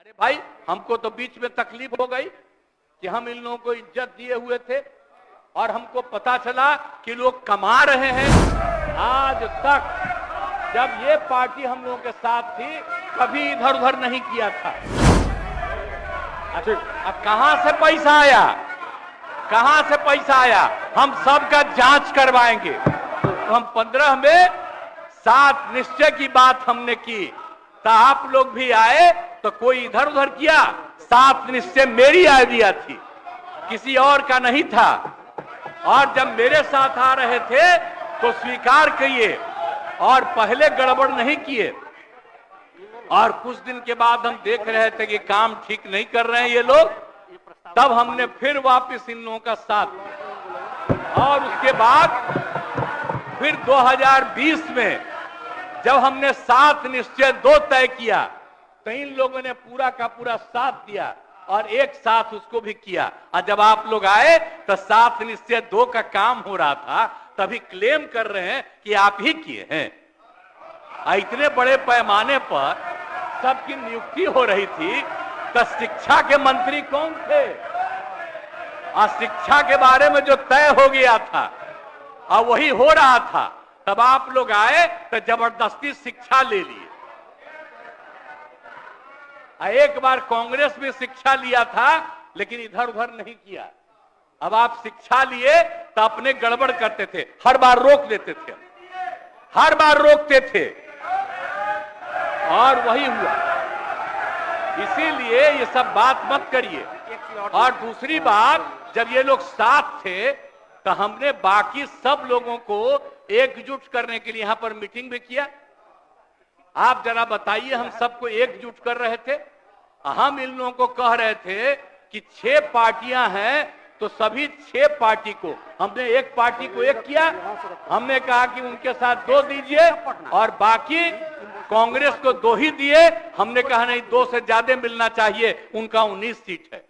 अरे भाई, हमको तो बीच में तकलीफ हो गई कि हम इन लोगों को इज्जत दिए हुए थे और हमको पता चला कि लोग कमा रहे हैं। आज तक जब ये पार्टी हम लोगों के साथ थी, कभी इधर उधर नहीं किया था। अब कहां से पैसा आया, कहां से पैसा आया? हम सबका जांच करवाएंगे। तो हम 15 में 7 निश्चय की बात हमने की, तो आप लोग भी आए तो कोई इधर उधर किया। 7 निश्चय मेरी आइडिया थी, किसी और का नहीं था। और जब मेरे साथ आ रहे थे तो स्वीकार किए और पहले गड़बड़ नहीं किए। और कुछ दिन के बाद हम देख रहे थे कि काम ठीक नहीं कर रहे हैं ये लोग, तब हमने फिर वापस इन लोगों का साथ दिया। और उसके बाद फिर 2020 में जब हमने 7 निश्चय 2 तय किया, तो इन लोगों ने पूरा का पूरा साथ दिया और एक साथ उसको भी किया। और जब आप लोग आए तो 7 निश्चय 2 का काम हो रहा था, तभी क्लेम कर रहे हैं कि आप ही किए हैं। इतने बड़े पैमाने पर सबकी नियुक्ति हो रही थी, तो शिक्षा के मंत्री कौन थे? और शिक्षा के बारे में जो तय हो गया था और वही हो रहा था, तब आप लोग आए तो जबरदस्ती शिक्षा ले लिए। एक बार कांग्रेस में शिक्षा लिया था, लेकिन इधर उधर नहीं किया। अब आप शिक्षा लिए तो अपने गड़बड़ करते थे, हर बार रोक देते थे, हर बार रोकते थे, और वही हुआ। इसीलिए ये सब बात मत करिए। और दूसरी बात, जब ये लोग साथ थे तो हमने बाकी सब लोगों को एकजुट करने के लिए यहां पर मीटिंग भी किया। आप जरा बताइए, हम सबको एकजुट कर रहे थे। हम इन लोगों को कह रहे थे कि 6 पार्टियां हैं, तो सभी 6 पार्टी को हमने एक पार्टी को एक किया। हमने कहा कि उनके साथ 2 दीजिए और बाकी कांग्रेस को 2 ही दिए। हमने कहा नहीं, 2 से ज्यादा मिलना चाहिए, उनका 19 सीट है।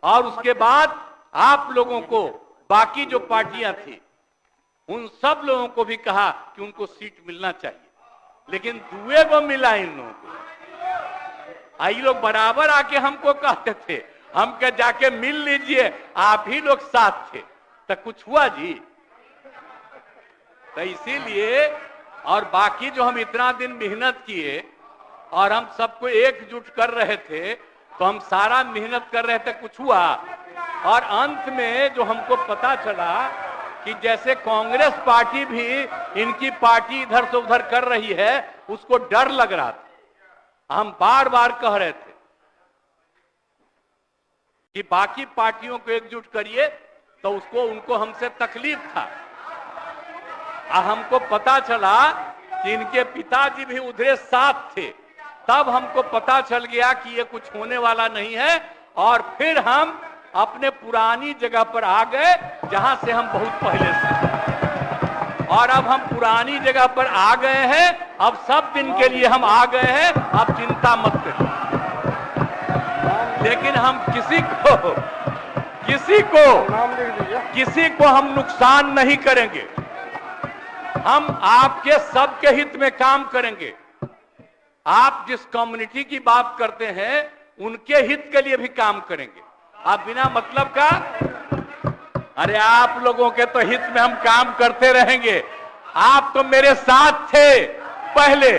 और उसके बाद आप लोगों को बाकी जो पार्टियां थी उन सब लोगों को भी कहा कि उनको सीट मिलना चाहिए, लेकिन दुए को मिला इन लोगों को। ये लोग बराबर आके हमको कहते थे, हम क्या जाके मिल लीजिए, आप ही लोग साथ थे, तो कुछ हुआ जी? तो इसीलिए, और बाकी जो हम इतना दिन मेहनत किए और हम सबको एकजुट कर रहे थे, तो हम सारा मेहनत कर रहे थे, कुछ हुआ? और अंत में जो हमको पता चला कि जैसे कांग्रेस पार्टी भी इनकी पार्टी इधर से उधर कर रही है, उसको डर लग रहा था। हम बार बार कह रहे थे कि बाकी पार्टियों को एकजुट करिए, तो उसको उनको हमसे तकलीफ था। हमको पता चला कि इनके पिताजी भी उधरे साथ थे, तब हमको पता चल गया कि ये कुछ होने वाला नहीं है। और फिर हम अपने पुरानी जगह पर आ गए, जहां से हम बहुत पहले से। और अब हम पुरानी जगह पर आ गए हैं, अब सब दिन के लिए हम आ गए हैं, अब चिंता मत करिए। लेकिन हम किसी को हम नुकसान नहीं करेंगे। हम आपके सबके हित में काम करेंगे। आप जिस कम्युनिटी की बात करते हैं, उनके हित के लिए भी काम करेंगे। आप बिना मतलब का, अरे आप लोगों के तो हित में हम काम करते रहेंगे। आप तो मेरे साथ थे पहले,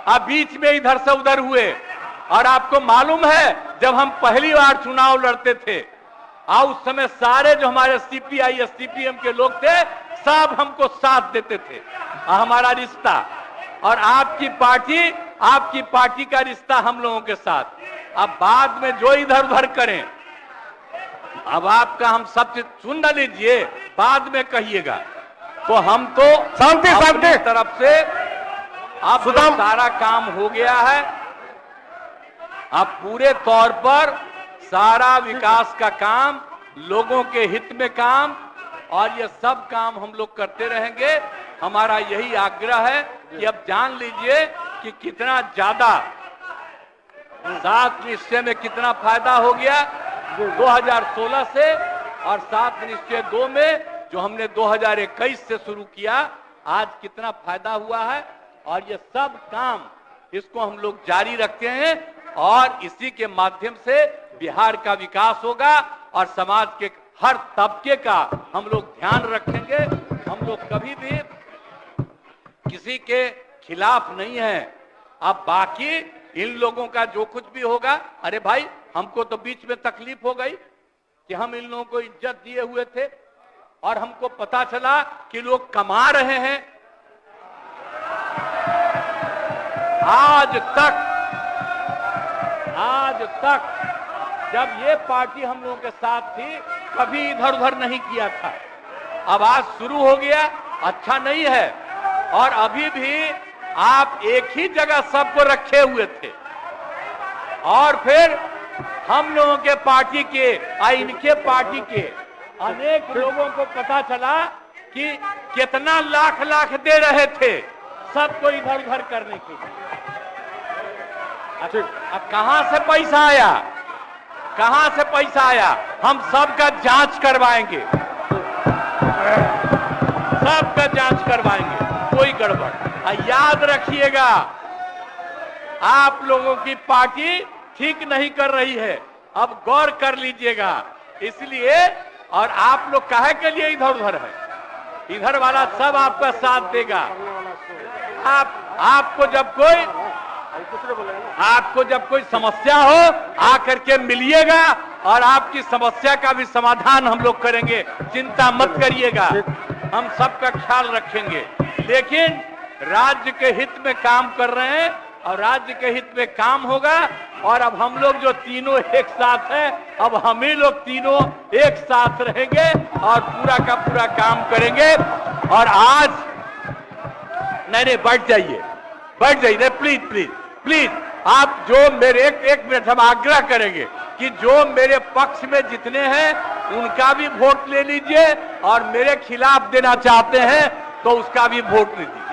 आप बीच में इधर से उधर हुए। और आपको मालूम है, जब हम पहली बार चुनाव लड़ते थे, उस समय सारे जो हमारे सीपीआई सीपीएम के लोग थे, सब हमको साथ देते थे। हमारा रिश्ता और आपकी पार्टी का रिश्ता हम लोगों के साथ। अब बाद में जो इधर उधर करें, अब आपका हम सब चीज सुन न लीजिए, बाद में कहिएगा। तो हम तो अपनी तरफ से अब सारा काम हो गया है। अब पूरे तौर पर सारा विकास का काम, लोगों के हित में काम, और ये सब काम हम लोग करते रहेंगे। हमारा यही आग्रह है कि अब जान लीजिए कि कितना ज्यादा 7 निश्चय में कितना फायदा हो गया 2016 से, और 7 निश्चय 2 में जो हमने 2021 से शुरू किया, आज कितना फायदा हुआ है। और ये सब काम इसको हम लोग जारी रखते हैं। और इसी के माध्यम से बिहार का विकास होगा और समाज के हर तबके का हम लोग ध्यान रखेंगे। हम लोग कभी भी किसी के खिलाफ नहीं है। अब बाकी इन लोगों का जो कुछ भी होगा, अरे भाई हमको तो बीच में तकलीफ हो गई कि हम इन लोगों को इज्जत दिए हुए थे और हमको पता चला कि लोग कमा रहे हैं। आज तक जब ये पार्टी हम लोगों के साथ थी कभी इधर उधर नहीं किया था। अब आज शुरू हो गया, अच्छा नहीं है। और अभी भी आप एक ही जगह सबको रखे हुए थे और फिर हम लोगों के पार्टी के इनके पार्टी के अनेक लोगों को पता चला कि कितना लाख लाख दे रहे थे सबको इधर उधर करने के लिए। अब कहां से पैसा आया, कहां से पैसा आया? हम सबका जांच करवाएंगे, सबका जांच करवाएंगे, कोई गड़बड़। याद रखिएगा, आप लोगों की पार्टी ठीक नहीं कर रही है, अब गौर कर लीजिएगा। इसलिए और आप लोग काहे के लिए इधर उधर है? इधर वाला सब आपका साथ देगा। आपको जब कोई समस्या हो आकर के मिलिएगा और आपकी समस्या का भी समाधान हम लोग करेंगे, चिंता मत करिएगा, हम सबका ख्याल रखेंगे। लेकिन राज्य के हित में काम कर रहे हैं और राज्य के हित में काम होगा। और अब हम लोग जो तीनों एक साथ हैं, अब हम ही लोग तीनों एक साथ रहेंगे और पूरा का पूरा काम करेंगे। और आज नहीं बैठ जाइए प्लीज प्लीज प्लीज। आप जो मेरे एक मिनट हम आग्रह करेंगे कि जो मेरे पक्ष में जितने हैं उनका भी वोट ले लीजिए और मेरे खिलाफ देना चाहते हैं तो उसका भी वोट लीजिए।